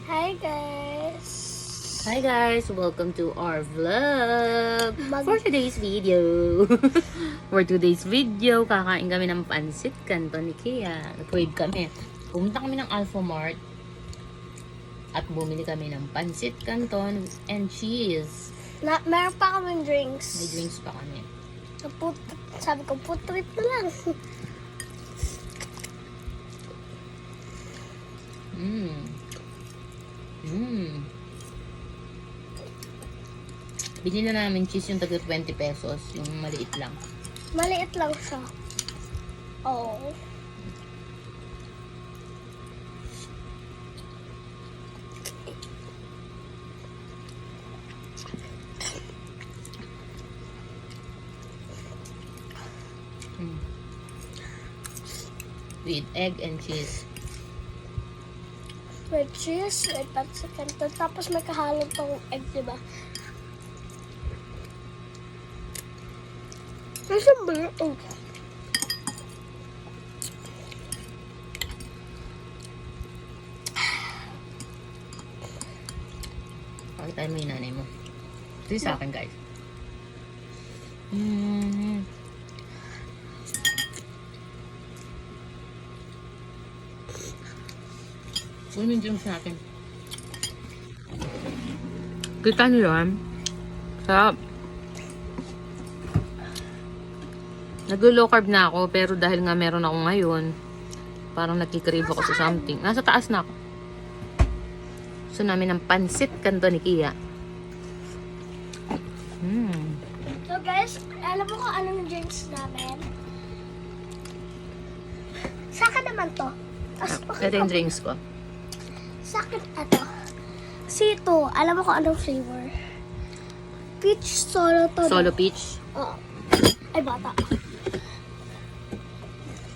Hi guys! Hi guys! Welcome to our vlog! For today's video, kakain kami ng pansit canton ni Kia. Nag-crave kami. Pumunta kami ng Alpha Mart at bumili kami ng pansit canton and cheese. Meron pa kaming drinks. May drinks pa kami. Sabi ko, food trip na lang. Binili na namin cheese yung taga 20 pesos. Yung maliit lang. Maliit lang siya. Oh. With egg and cheese. With cheese, with pansit canton. Tapos may kahalong pang egg, diba? Kasi ba? Pakita mo yung nanay mo. Ito yung sa akin, guys. Kunin mo yung drinks natin. Kita nyo yan? Sarap. Nag-low carb na ako, pero dahil nga meron ako ngayon, parang nagkikrave ako sa something. Nasa taas na ako. Gusto namin ng pansit canton ni Kia. So guys, alam mo kung anong drinks namin? Sa akin naman to. Ito yung drinks ko. Sa akin ito. Kasi ito, alam mo kung anong flavor? Peach solo to. Solo peach. Oo. Ay, bata.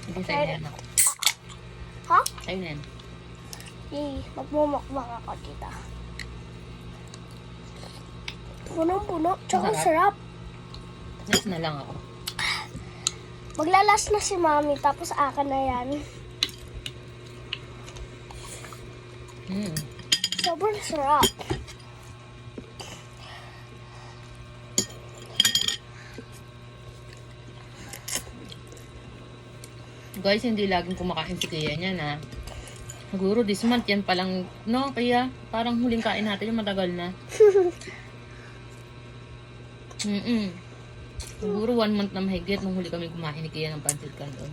Hindi sa'yo na yan ako. Ha? Sa'yo na yan. Yay, magmumukbang ako dito. Punong-puno. Tsaka sarap. Next na lang ako. Maglalas na si Mami, tapos akin na yan. Sobrang sarap. Guys, hindi laging kumakain si Kia niyan, ha. Siguro this month yan palang, no, kaya parang huling kain natin yung matagal na. Siguro 1 month na mahigit nung huli kami kumain ni Kia ng pansit canton.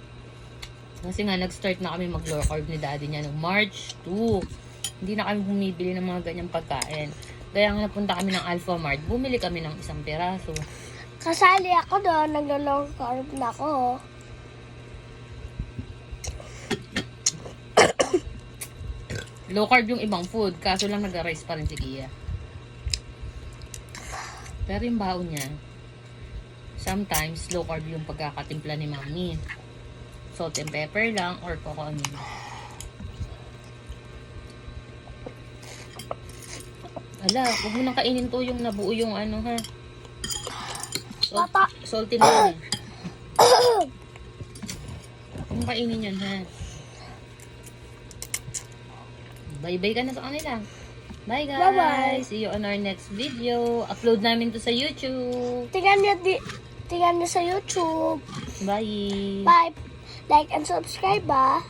Kasi nga, nag-start na kami mag-low carb ni daddy niya noong March 2. Hindi na kami bumibili ng mga ganyang pagkain. Kaya nga napunta kami ng Alpha Mart, bumili kami ng isang peraso. Kasali ako doon, nag-low carb na ako. Low carb yung ibang food, kaso lang nag-rice pa rin si Kia. Pero yung baon niya, sometimes low carb yung pagkakatimpla ni Mami. Salt and pepper lang or coco ano. Ala, huwag mo nang kainin to yung nabuo yung ano, ha. Salty na yan, eh. Huwag mo kainin yan, ha. Bye-bye ka na sa kanila. Bye guys! Bye-bye! See you on our next video. Upload namin to sa YouTube. Tingnan niyo sa YouTube. Bye! Bye! Like and subscribe ba?